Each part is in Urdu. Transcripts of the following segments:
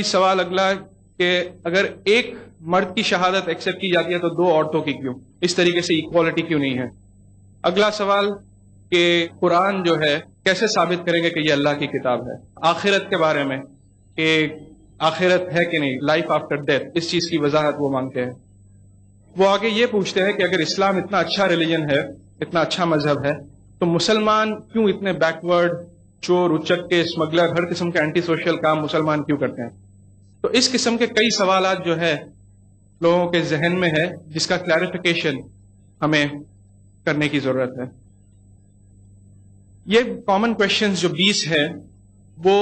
سوال اگلا کہ اگر ایک مرد کی شہادت ایکسیپٹ کی جاتی ہے تو دو عورتوں کی کیوں؟ اس طریقے سے ایکوالٹی کیوں نہیں ہے؟ اگلا سوال کہ قرآن جو ہے کیسے ثابت کریں گے کہ یہ اللہ کی کتاب ہے؟ آخرت کے بارے میں کہ آخرت ہے کہ نہیں، لائف آفٹر ڈیتھ، اس چیز کی وضاحت وہ مانگتے ہیں۔ وہ آگے یہ پوچھتے ہیں کہ اگر اسلام اتنا اچھا ریلیجن ہے، اتنا اچھا مذہب ہے، تو مسلمان کیوں اتنے بیکورڈ، چور، اچکے، اسمگلر، ہر قسم کے اینٹی سوشل کام مسلمان کیوں کرتے ہیں؟ تو اس قسم کے کئی سوالات جو ہے لوگوں کے ذہن میں ہے، جس کا کلیریفیکیشن ہمیں کرنے کی ضرورت ہے۔ یہ کامن کویشچنز جو 20 ہے وہ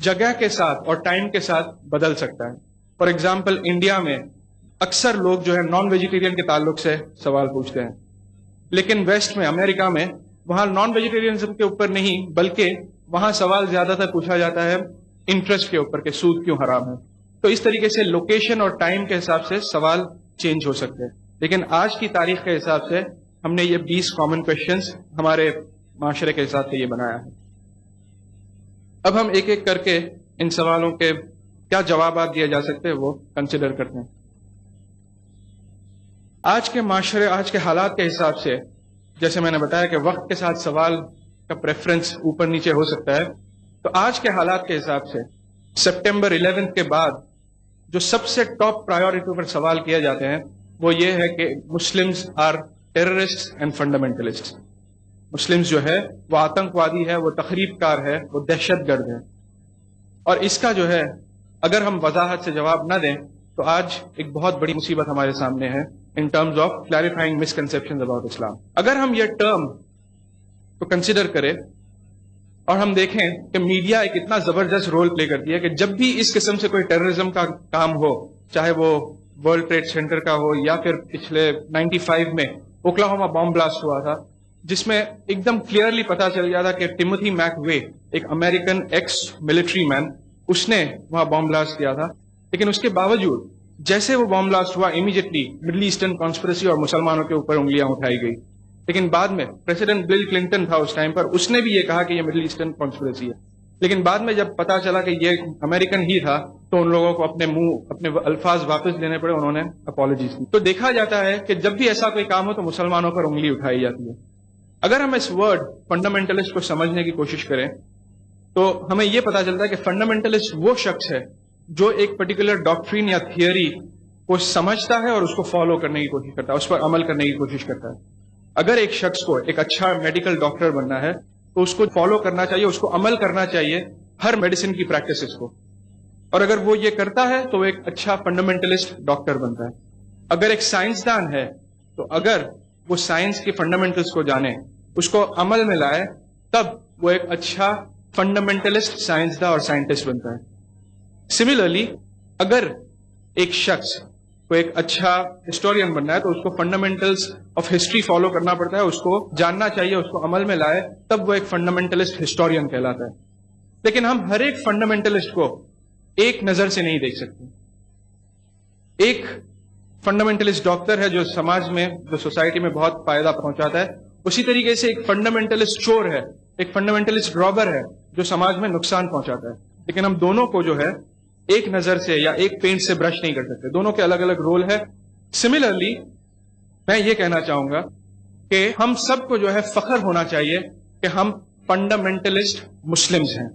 جگہ کے ساتھ اور ٹائم کے ساتھ بدل سکتا ہے۔ فار ایگزامپل انڈیا میں اکثر لوگ جو ہے نان ویجیٹیرین کے تعلق سے سوال پوچھتے ہیں، لیکن ویسٹ میں، امریکہ میں، وہاں نان ویجیٹیرینزم کے اوپر نہیں بلکہ وہاں سوال زیادہ تر پوچھا جاتا ہے انٹرسٹ کے اوپر کہ سود کیوں حرام ہے۔ تو اس طریقے سے لوکیشن اور ٹائم کے حساب سے سوال چینج ہو سکتے ہیں، لیکن آج کی تاریخ کے حساب سے ہم نے یہ 20 کامن کویشچنز ہمارے معاشرے کے حساب سے یہ بنایا ہے۔ اب ہم ایک ایک کر کے ان سوالوں کے کیا جوابات دیے جا سکتے ہیں وہ کنسیڈر کرتے ہیں۔ آج کے معاشرے، آج کے حالات کے حساب سے، جیسے میں نے بتایا کہ وقت کے ساتھ سوال کا پریفرنس اوپر نیچے ہو سکتا ہے، تو آج کے حالات کے حساب سے سپٹمبر 11 کے بعد جو سب سے ٹاپ پرائیورٹی پر سوال کیے جاتے ہیں وہ یہ ہے کہ Muslims are terrorist and fundamentalist. Muslims جو ہے وہ آتنکوادی ہے، وہ تخریب کار ہے، وہ دہشت گرد ہے۔ اور اس کا جو ہے اگر ہم وضاحت سے جواب نہ دیں تو آج ایک بہت بڑی مصیبت ہمارے سامنے ہے in terms of clarifying misconceptions about Islam. اگر ہم یہ ٹرم کو کنسیڈر کریں اور ہم دیکھیں کہ میڈیا ایک اتنا زبردست رول پلے کرتی ہے کہ جب بھی اس قسم سے کوئی ٹیررزم کا کام ہو، چاہے وہ ورلڈ ٹریڈ سینٹر کا ہو یا پھر پچھلے 95 میں اوکلاہوما بام بلاسٹ ہوا تھا، جس میں ایک دم کلیئرلی پتا چل گیا تھا کہ ٹیموتھی میک وے، ایک امریکن ایکس ملٹری مین، اس نے وہاں بام بلاسٹ کیا تھا، لیکن اس کے باوجود جیسے وہ بام بلاسٹ ہوا امیڈیٹلی مڈل ایسٹرن کانسپریسی اور مسلمانوں کے اوپر انگلیاں اٹھائی گئی۔ لیکن بعد میں پریزیڈنٹ بل کلنٹن تھا اس ٹائم پر، اس نے بھی یہ کہا کہ یہ مڈل ایسٹرن کانسپریسی ہے، لیکن بعد میں جب پتا چلا کہ یہ امریکن ہی تھا تو ان لوگوں کو اپنے منہ، اپنے الفاظ واپس لینے پڑے، انہوں نے اپالوجیز کی۔ تو دیکھا جاتا ہے کہ جب بھی ایسا کوئی کام ہو تو مسلمانوں پر انگلی اٹھائی جاتی ہے۔ اگر ہم اس ورڈ فنڈامنٹلسٹ کو سمجھنے کی کوشش کریں تو ہمیں یہ پتا چلتا ہے کہ فنڈامنٹلسٹ وہ شخص ہے جو ایک پرٹیکولر ڈاکٹرین یا تھیوری کو سمجھتا ہے اور اس کو فالو کرنے کی کوشش کرتا ہے، اس پر عمل کرنے کی کوشش کرتا ہے۔ اگر ایک شخص کو ایک اچھا میڈیکل ڈاکٹر بننا ہے تو اس کو فالو کرنا چاہیے، اس کو عمل کرنا چاہیے ہر میڈیسن کی پریکٹسز کو، اور اگر وہ یہ کرتا ہے تو ایک اچھا فنڈامنٹلسٹ ڈاکٹر بنتا ہے۔ اگر ایک سائنسدان ہے تو اگر وہ سائنس کے فنڈامنٹلز کو جانے، اس کو عمل میں لائے، تب وہ ایک اچھا فنڈامنٹلسٹ سائنسداں اور سائنٹسٹ بنتا ہے۔ سملرلی اگر ایک شخص کو ایک اچھا ہسٹورین بننا ہے تو اس کو فنڈامنٹلز آف ہسٹری فالو کرنا پڑتا ہے، اس کو جاننا چاہیے، اس کو عمل میں لائے، تب وہ ایک فنڈامنٹلسٹ ہسٹورین کہلاتا ہے۔ لیکن ہم ہر ایک فنڈامنٹلسٹ کو ایک نظر سے نہیں دیکھ سکتے۔ ایک فنڈامنٹلسٹ ڈاکٹر ہے جو سماج میں، جو سوسائٹی میں بہت فائدہ پہنچاتا ہے، اسی طریقے سے ایک فنڈامنٹلسٹ چور ہے، ایک فنڈامنٹلسٹ رابر ہے جو سماج میں نقصان پہنچاتا ہے۔ لیکن ہم دونوں کو جو ہے ایک نظر سے یا ایک پینٹ سے برش نہیں کر سکتے، دونوں کے الگ الگ رول ہے۔ سملرلی میں یہ کہنا چاہوں گا کہ ہم سب کو جو ہے فخر ہونا چاہیے کہ ہم فنڈامنٹلسٹ مسلمز ہیں۔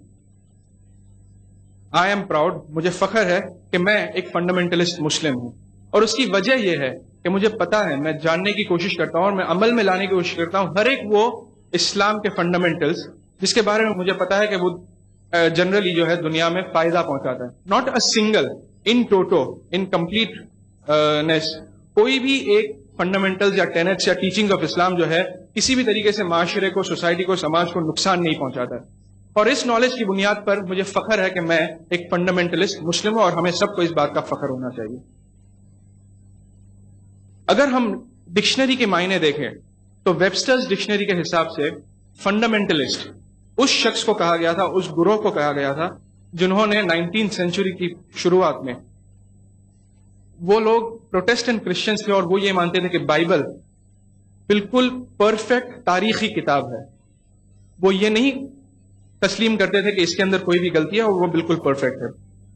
آئی ایم پراؤڈ، مجھے فخر ہے کہ میں ایک فنڈامنٹلسٹ مسلم ہوں، اور اس کی وجہ یہ ہے کہ مجھے پتا ہے، میں جاننے کی کوشش کرتا ہوں اور میں عمل میں لانے کی کوشش کرتا ہوں ہر ایک وہ اسلام کے فنڈامنٹلز جس کے بارے میں مجھے پتا ہے کہ وہ جنرلی جو ہے دنیا میں فائدہ پہنچاتا ہے۔ Not a single, in toto, in completeness, کوئی بھی ایک فنڈامنٹلز یا ٹینٹس یا ٹیچنگ آف اسلام جو ہے کسی بھی طریقے سے معاشرے کو، سوسائٹی کو، سماج کو نقصان نہیں پہنچاتا ہے۔ اور اس نالج کی بنیاد پر مجھے فخر ہے کہ میں ایک فنڈامنٹلسٹ مسلم ہوں، اور ہمیں سب کو اس بات کا فخر ہونا چاہیے۔ اگر ہم ڈکشنری کے معنی دیکھیں تو ویبسٹرز ڈکشنری کے حساب سے فنڈامنٹلسٹ اس شخص کو کہا گیا تھا، اس گروہ کو کہا گیا تھا جنہوں نے 19 سینچری کی شروعات میں، وہ لوگ پروٹسٹنٹ کرسچنز تھے اور وہ یہ مانتے تھے کہ بائبل بالکل پرفیکٹ تاریخی کتاب ہے۔ وہ یہ نہیں تسلیم کرتے تھے کہ اس کے اندر کوئی بھی غلطی ہے اور وہ بالکل پرفیکٹ ہے۔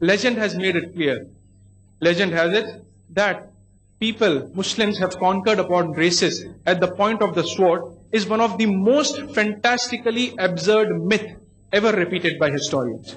legend has made it clear, legend has it that people, Muslims have conquered upon races at the point of the sword is one of the most fantastically absurd myth ever repeated by historians.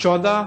14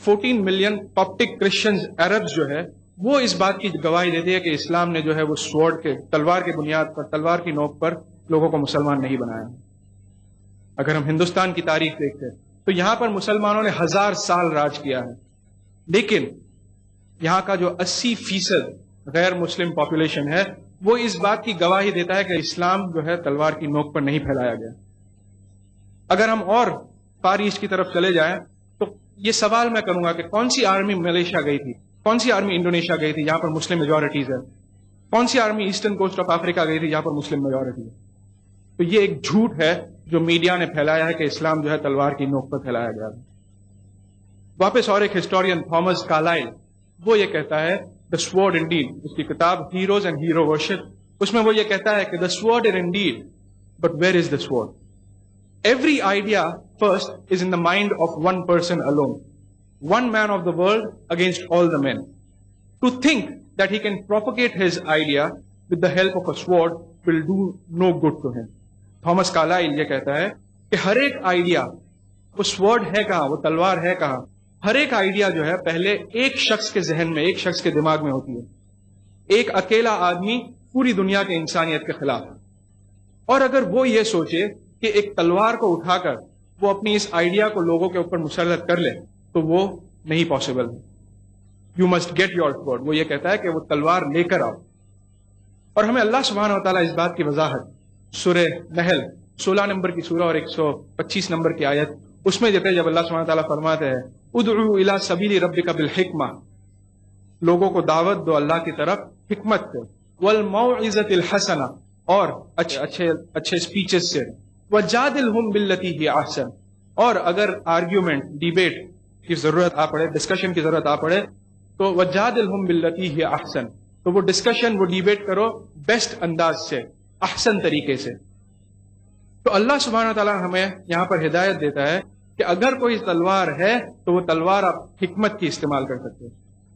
14 million Coptic Christians Arabs جو ہے وہ اس بات کی گواہی دیتے ہیں کہ اسلام نے جو ہے وہ سوارڈ کے تلوار کی بنیاد پر تلوار کی نوک پر لوگوں کو مسلمان نہیں بنایا. اگر ہم ہندوستان کی تاریخ دیکھتے ہیں تو یہاں پر مسلمانوں نے 1000 سال راج کیا ہے, لیکن یہاں کا جو 80% غیر مسلم پاپولیشن ہے وہ اس بات کی گواہی دیتا ہے کہ اسلام جو ہے تلوار کی نوک پر نہیں پھیلایا گیا. اگر ہم اور فار ایسٹ کی طرف چلے جائیں تو یہ سوال میں کروں گا کہ کون سی آرمی ملیشیا گئی تھی, کون سی آرمی انڈونیشیا گئی تھی جہاں پر مسلم میجورٹیز ہے, کون سی army eastern coast of Africa گئی تھی جہاں پر مسلم میجورٹی ہے. تو یہ ایک جھوٹ ہے جو میڈیا نے پھیلایا ہے کہ اسلام جو ہے تلوار کی نوک پر پھیلایا گیا. واپس اور ایک ہسٹورین تھامس کارلائل وہ یہ کہتا ہے دا سوارڈ انڈیڈ, اس کی کتاب ہیروز اینڈ ہیرو ورشپ, اس میں وہ یہ کہتا ہے کہ the sword indeed but where is the sword. Every idea first is in the mind of one person alone, one man of the world against all the men. To think that he can propagate his idea with the help of a sword will do no good to him. Thomas Carlyle یہ کہتا ہے کہ ہر ایک آئیڈیا, وہ سوارڈ ہے کہاں, وہ تلوار ہے کہاں, ہر ایک آئیڈیا جو ہے پہلے ایک شخص کے ذہن میں, ایک شخص کے دماغ میں ہوتی ہے. ایک اکیلا آدمی پوری دنیا کے انسانیت کے خلاف, اور اگر وہ یہ سوچے کہ ایک تلوار کو اٹھا کر وہ اپنی اس آئیڈیا کو لوگوں کے اوپر مسلط کر لے تو وہ نہیں possible. You must get your sword, وہ یہ کہتا ہے کہ وہ تلوار لے کر آؤ. اور ہمیں اللہ سبحانہ و تعالیٰ اس بات کی وضاحت سورہ نحل 16 نمبر کی سورہ اور 125 نمبر کی آیت اس میں دیتے ہیں, جب اللہ سبحانہ و تعالیٰ فرماتے ہیں ادعو الی سبیل ربک بالحکمہ, لوگوں کو دعوت دو اللہ کی طرف حکمت سے, والموعظۃ الحسنہ, اور اچھے اسپیچز سے, وجادلہم باللتی ہی احسن, اور اگر آرگیومنٹ ڈیبیٹ کی ضرورت آ پڑے, ڈسکشن کی ضرورت آ پڑے تو وجادلہم باللتی ہی احسن, تو وہ ڈسکشن وہ ڈیبیٹ کرو بیسٹ انداز سے, احسن طریقے سے. تو اللہ سبحانہ تعالیٰ ہمیں یہاں پر ہدایت دیتا ہے کہ اگر کوئی تلوار ہے تو وہ تلوار آپ حکمت کی استعمال کر سکتے ہیں.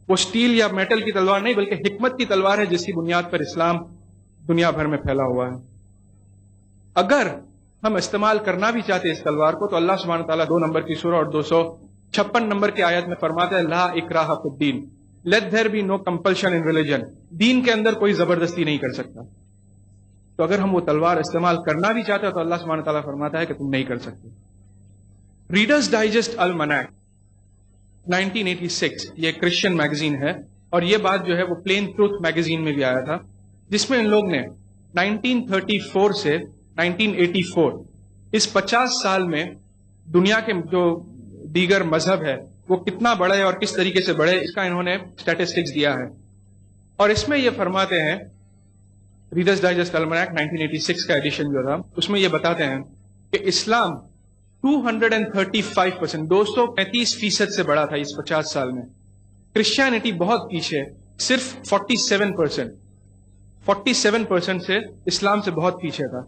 وہ سٹیل یا میٹل کی تلوار نہیں بلکہ حکمت کی تلوار ہے جس کی بنیاد پر اسلام دنیا بھر میں پھیلا ہوا ہے. اگر ہم استعمال کرنا بھی چاہتے ہیں اس تلوار کو تو اللہ سبحانہ تعالیٰ 2 نمبر کی سورہ اور 256 نمبر کی آیت میں فرماتے ہیں لا اکراہ فی الدین, let there be no compulsion in religion, دین کے اندر کوئی زبردستی نہیں کر سکتا. تو اگر ہم وہ تلوار استعمال کرنا بھی چاہتے ہیں تو اللہ سبحانہ تعالیٰ فرماتا ہے کہ تم نہیں کر سکتے. ریڈرز ڈائجسٹ المناک 1986 یہ کرسچن میگزین ہے, اور یہ بات جو ہے وہ پلین ٹروتھ میگزین میں بھی آیا تھا, جس میں ان لوگ نے 1934 سے 1984 اس 50 سال میں دنیا کے جو دیگر مذہب ہے وہ کتنا بڑھے اور کس طریقے سے بڑھے اس کا انہوں نے اسٹیٹسٹکس دیا ہے. اور اس میں یہ فرماتے ہیں, ریڈرز ڈائجسٹ المناک 1986 کا ایڈیشن جو تھا اس میں یہ بتاتے ہیں کہ اسلام 235%, 235% سے بڑا تھا اس 50 سال میں. کرسچینٹی بہت پیچھے, صرف 47% سے اسلام سے بہت پیچھے تھا.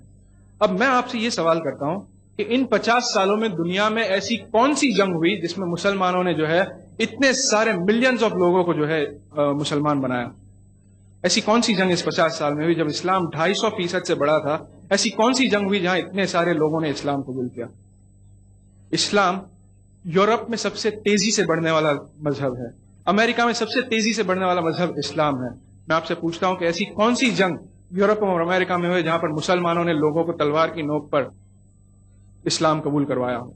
اب میں آپ سے یہ سوال کرتا ہوں کہ ان 50 سالوں میں دنیا میں ایسی کون سی جنگ ہوئی جس میں مسلمانوں نے جو ہے اتنے سارے ملینز آف لوگوں کو جو ہے مسلمان بنایا؟ ایسی کون سی جنگ اس 50 سال میں ہوئی جب اسلام 250% سے بڑا تھا؟ ایسی کون سی جنگ ہوئی جہاں اتنے سارے لوگوں نے اسلام قبول کیا؟ اسلام یورپ میں سب سے تیزی سے بڑھنے والا مذہب ہے, امریکہ میں سب سے تیزی سے بڑھنے والا مذہب اسلام ہے. میں آپ سے پوچھتا ہوں کہ ایسی کون سی جنگ یورپ اور امریکہ میں ہوئے جہاں پر مسلمانوں نے لوگوں کو تلوار کی نوک پر اسلام قبول کروایا ہو؟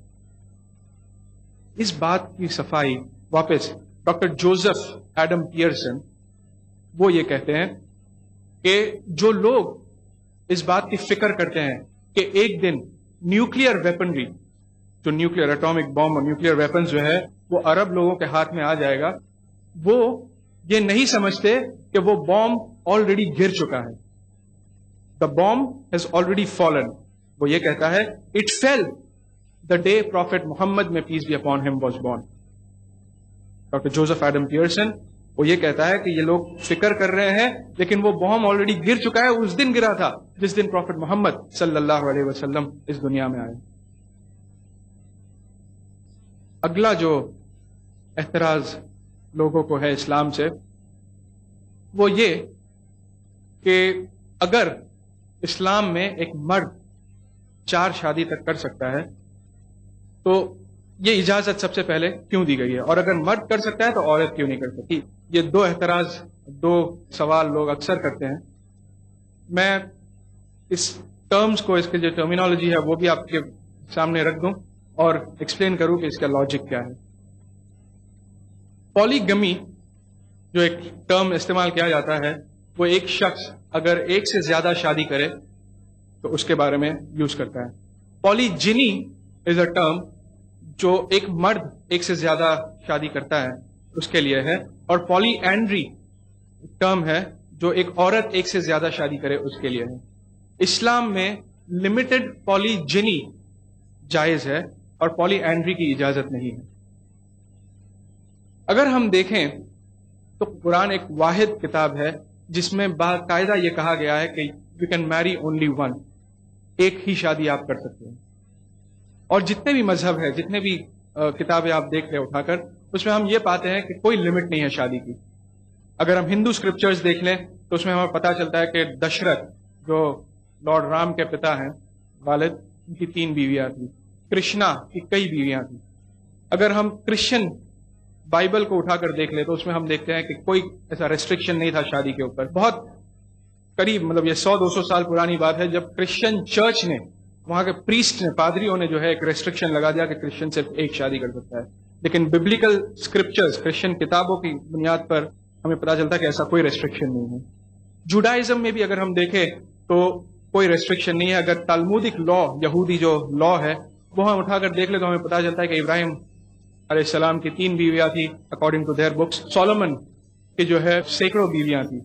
اس بات کی صفائی واپس ڈاکٹر جوزف ایڈم پیئرسن وہ یہ کہتے ہیں کہ جو لوگ اس بات کی فکر کرتے ہیں کہ ایک دن نیوکلیئر ویپنری, جو نیوکلیئر اٹامک بام اور نیوکلیئر ویپنز جو ہے وہ عرب لوگوں کے ہاتھ میں آ جائے گا, وہ یہ نہیں سمجھتے کہ وہ بام آلریڈی گر چکا ہے. The bomb has already fallen. وہ یہ کہتا ہے it fell the day prophet Muhammad may peace be upon him was born. Doctor Joseph Adam Pearson وہ یہ کہتا ہے کہ یہ لوگ فکر کر رہے ہیں لیکن وہ بام آلریڈی گر چکا ہے, اس دن گرا تھا جس دن پروفیٹ محمد صلی اللہ علیہ وسلم اس دنیا میں آئے. اگلا جو اعتراض لوگوں کو ہے اسلام سے وہ یہ کہ اگر اسلام میں ایک مرد 4 شادی تک کر سکتا ہے تو یہ اجازت سب سے پہلے کیوں دی گئی ہے، اور اگر مرد کر سکتا ہے تو عورت کیوں نہیں کر سکتی؟ یہ دو اعتراض، دو سوال لوگ اکثر کرتے ہیں. میں اس ٹرمز کو، اس کی جو ٹرمینالوجی ہے وہ بھی آپ کے سامنے رکھ دوں اور ایکسپلین کروں کہ اس کا لاجک کیا ہے. پولیگمی جو ایک ٹرم استعمال کیا جاتا ہے، وہ ایک شخص اگر ایک سے زیادہ شادی کرے تو اس کے بارے میں یوز کرتا ہے. پولیجینی از اے ٹرم جو ایک مرد ایک سے زیادہ شادی کرتا ہے اس کے لیے ہے، اور پولی اینڈری ٹرم ہے جو ایک عورت ایک سے زیادہ شادی کرے اس کے لیے ہے. اسلام میں لمیٹڈ پولیجینی جائز ہے اور پولی اینڈری کی اجازت نہیں ہے. اگر ہم دیکھیں تو قرآن ایک واحد کتاب ہے جس میں باقاعدہ یہ کہا گیا ہے کہ یو کین میری اونلی ون، ایک ہی شادی آپ کر سکتے ہیں. اور جتنے بھی مذہب ہے، جتنے بھی کتابیں آپ دیکھ لیں اٹھا کر، اس میں ہم یہ پاتے ہیں کہ کوئی لمٹ نہیں ہے شادی کی. اگر ہم ہندو اسکرپچرز دیکھ لیں تو اس میں ہمیں پتہ چلتا ہے کہ دشرت جو لارڈ رام کے پتا ہیں، والد، ان کی 3 بیویاں تھیں. کرشنا کی کئی بیویاں تھیں. اگر ہم کرسچن بائبل کو اٹھا کر دیکھ لیں تو اس میں ہم دیکھتے ہیں کہ کوئی ایسا ریسٹرکشن نہیں تھا شادی کے اوپر. بہت قریب، مطلب یہ 100-200 سال پرانی بات ہے، جب کرسچن چرچ نے، وہاں کے پریسٹ نے، پادریوں نے جو ہے ایک ریسٹرکشن لگا دیا کہ کرسچن صرف ایک شادی کر سکتا ہے. لیکن ببلیکل اسکرپچرز، کرسچن کتابوں کی بنیاد پر ہمیں پتہ چلتا ہے کہ ایسا کوئی ریسٹرکشن نہیں ہے. جوڈائزم میں بھی اگر ہم دیکھیں تو کوئی ریسٹرکشن نہیں ہے. اگر تالمودک لا، یہودی جو لا ہے، وہ ہم اٹھا کر دیکھ لیں تو ہمیں پتہ چلتا ہے کہ ابراہیم علیہ السلام کی 3 بیویاں تھی according to their books. Solomon کی جو ہے سینکڑوں بیویاں تھیں.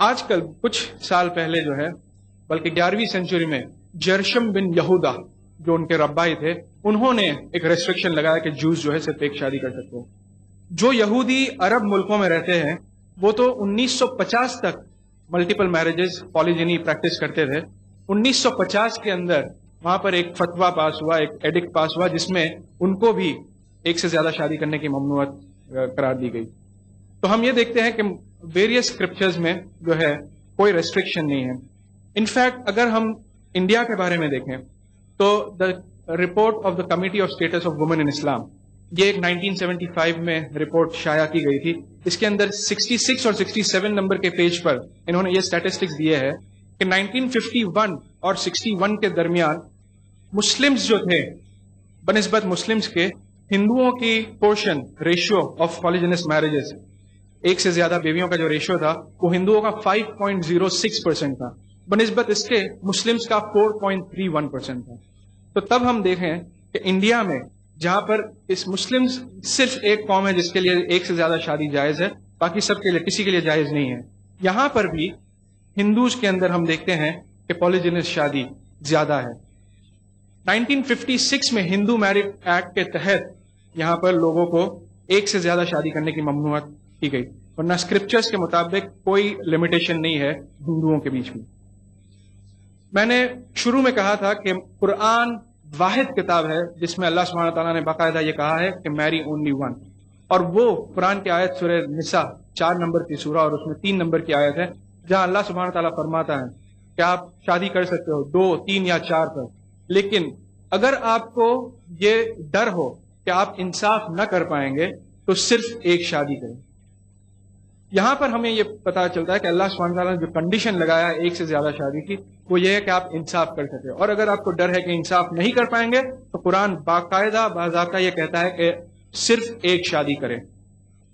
آج کل کچھ سال پہلے جو ہے، بلکہ 11ویں سینچری میں، جرشم بن یہودا جو ان کے ربائی تھے، انہوں نے ایک ریسٹرکشن لگایا کہ جوز جو ہے صرف ایک شادی کر سکتے ہیں. جو یہودی عرب ملکوں میں رہتے ہیں وہ تو 1950 تک ملٹیپل میرجز، پولیجینی پریکٹس کرتے تھے. 1950 کے اندر وہاں پر ایک فتویٰ پاس ہوا، ایک ایڈکٹ پاس ہوا، جس میں ان کو بھی ایک سے زیادہ شادی کرنے کی ممنوعات قرار دی گئی. تو ہم یہ دیکھتے ہیں کہ ویریس اسکرپچرز میں جو ہے کوئی ریسٹرکشن نہیں ہے. انفیکٹ اگر ہم انڈیا کے بارے میں دیکھیں تو the report of the committee of status of women in Islam, یہ ایک 1975 میں رپورٹ شائع کی گئی تھی. اس کے اندر 66 اور 67 نمبر کے پیج پر انہوں نے یہ اسٹیٹسٹکس دیے ہیں کہ 1951 اور 61 کے درمیان مسلمز جو تھے، بنسبت مسلمز کے، ہندوؤں کی پورشن، ریشو آف پولیجینس میرجز، ایک سے زیادہ بیویوں کا جو ریشو تھا وہ ہندوؤں کا 5.06% تھا، بنسبت اس کے مسلمز کا 4.31% تھا. تو تب ہم دیکھیں کہ انڈیا میں، جہاں پر اس مسلمز صرف ایک قوم ہے جس کے لیے ایک سے زیادہ شادی جائز ہے، باقی سب کے لیے، کسی کے لیے جائز نہیں ہے، یہاں پر بھی ہندوز کے اندر ہم دیکھتے ہیں کہ پولیجینس شادی زیادہ ہے. 1956 میں ہندو میرج ایکٹ کے تحت یہاں پر لوگوں کو ایک سے زیادہ شادی کرنے کی ممنوعات کی گئی، ورنہ اسکرپچرز کے مطابق کوئی لمیٹیشن نہیں ہے ہندوؤں کے بیچ میں. میں نے شروع میں کہا تھا کہ قرآن واحد کتاب ہے جس میں اللہ سبحانہ تعالیٰ نے باقاعدہ یہ کہا ہے کہ میری اونلی ون، اور وہ قرآن کی آیت سورہ نساء 4 نمبر کی سورہ اور اس میں 3 نمبر کی آیت ہے جہاں اللہ سبحانہ تعالیٰ فرماتا ہے کہ آپ شادی کر سکتے ہو 2، 3 یا 4 پر، لیکن اگر آپ کو یہ ڈر ہو کہ آپ انصاف نہ کر پائیں گے تو صرف ایک شادی کریں. یہاں پر ہمیں یہ پتا چلتا ہے کہ اللہ سبحانہ تعالیٰ نے جو کنڈیشن لگایا ہے ایک سے زیادہ شادی کی، وہ یہ ہے کہ آپ انصاف کر سکیں. اور اگر آپ کو ڈر ہے کہ انصاف نہیں کر پائیں گے تو قرآن باقاعدہ باضابطہ یہ کہتا ہے کہ صرف ایک شادی کریں.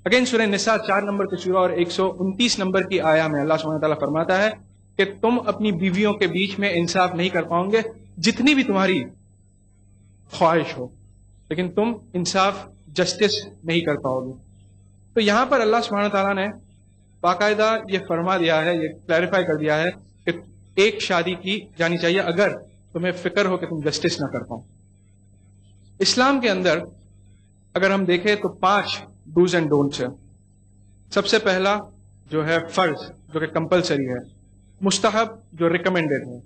اگین سورہ نساء 4 نمبر کی سورہ اور 129 نمبر کی آیا میں اللہ سبحانہ تعالیٰ فرماتا ہے کہ تم اپنی بیویوں کے بیچ میں انصاف نہیں کر پاؤ گے جتنی بھی تمہاری خواہش ہو، لیکن تم انصاف، جسٹس نہیں کر پاؤ گے. تو یہاں پر اللہ سبحانہ تعالیٰ نے باقاعدہ یہ فرما دیا ہے، یہ کلیریفائی کر دیا ہے کہ ایک شادی کی جانی چاہیے اگر تمہیں فکر ہو کہ تم جسٹس نہ کر پاؤ. اسلام کے اندر اگر ہم دیکھیں تو 5 ڈوز اینڈ ڈونٹس ہے. سب سے پہلا جو ہے فرض، جو کہ کمپلسری ہے، مستحب جو ریکمینڈڈ ہے،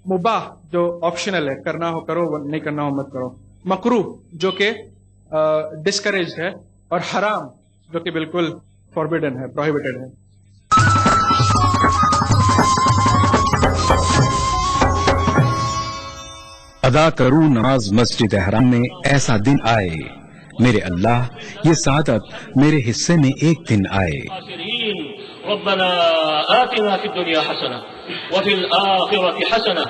مباح جو آپشنل ہے، کرنا ہو کرو، نہیں کرنا ہو مت کرو، مکروہ جو کہ ڈسکریجڈ ہے، اور حرام جو کہ بالکل فوربیڈن ہے، پروہیبٹڈ ہے. ادا کروں نماز مسجد حرام میں ایسا دن آئے، میرے اللہ یہ سعادت میرے حصے میں ایک دن آئے۔ ربنا آتنا في الدنيا حسنة وفي الآخرة حسنة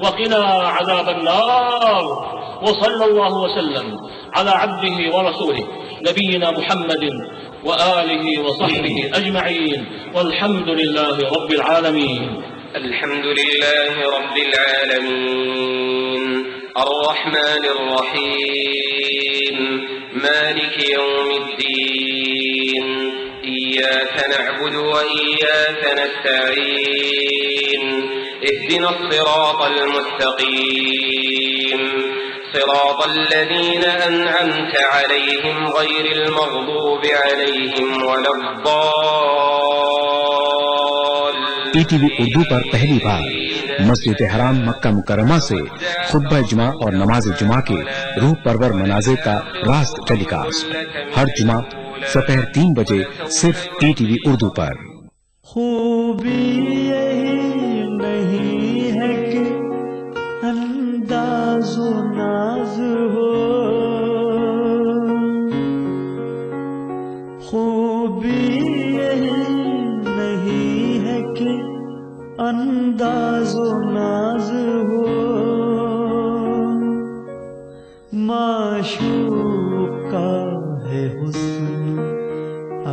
وقنا عذاب النار، وصلى الله وسلم على عبده ورسوله نبينا محمد وآله وصحبه أجمعين، والحمد لله رب العالمين۔ الحمد لله رب العالمين الرحمن الرحيم مالك يوم الدين، إياك نعبد وإياك نستعين، اهدنا الصراط المستقيم صراط الذين أنعمت عليهم غير المغضوب عليهم ولا الضالين۔ ای ٹی وی اردو پر پہلی بار مسجد حرام مکہ مکرمہ سے خطبہ جمعہ اور نماز جمعہ کے روح پرور مناظر کا راست ٹیلی کاسٹ ہر جمعہ دوپہر 3 بجے صرف ای ٹی وی اردو پر۔ خوبی یہی نہیں ہے کہ انداز و ناز ہو، خوبی یہی نہیں ہے کہ انداز و ناز ہو، معشوق کا ہے حسن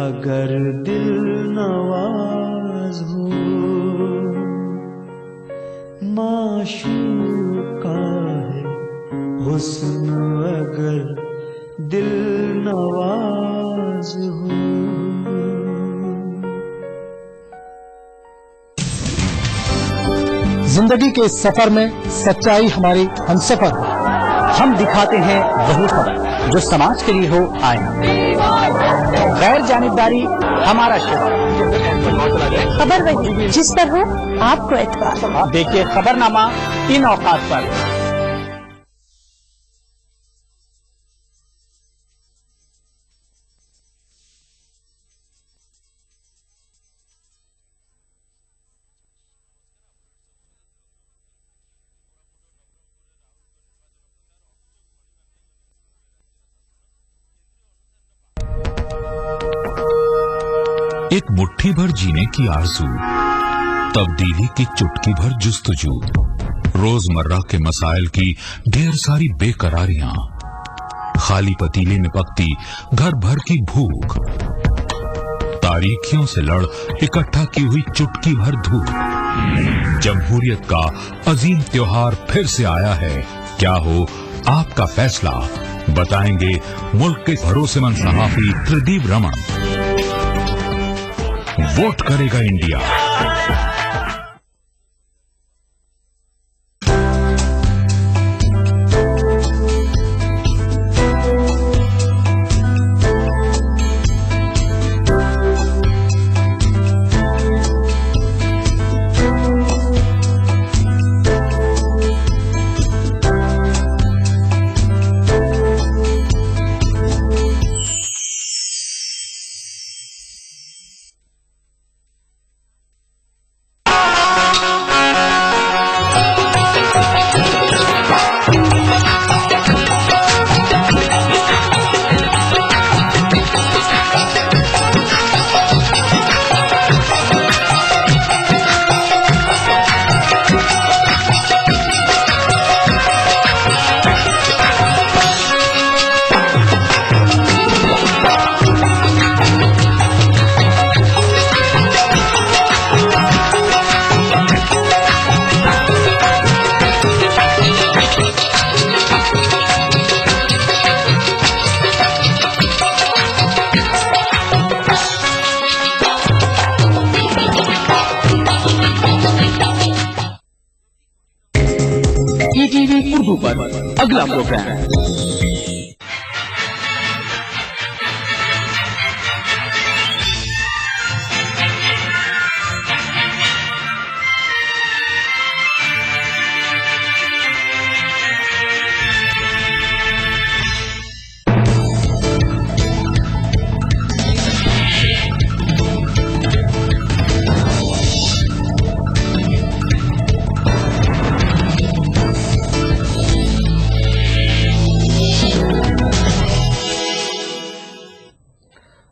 اگر دل نواز ہو، معشوق کا ہے حسن اگر دل نواز ہو۔ زندگی کے اس سفر میں سچائی ہماری ہمسفر ہے، ہم دکھاتے ہیں وہی خبر جو سماج کے لیے ہو آئینہ، غیر جانبداری ہمارا شعار، خبر وہی جس پر ہو آپ کو اعتبار۔ دیکھیے خبر نامہ ان اوقات پر۔ ایک مٹھی بھر جینے کی آرزو، تبدیلی کی چٹکی بھر جستجو، روزمرہ کے مسائل کی ڈھیر ساری بے قراریاں، خالی پتیلے میں پکتی گھر بھر کی بھوک، تاریکیوں سے لڑ اکٹھا کی ہوئی چٹکی بھر دھوپ۔ جمہوریت کا عظیم تیوہار پھر سے آیا ہے، کیا ہو آپ کا فیصلہ؟ بتائیں گے ملک کے بھروسے مند صحافی تردیپ رمن۔ ووٹ کرے گا انڈیا۔ اردو پر اگلا پروگرام۔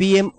PM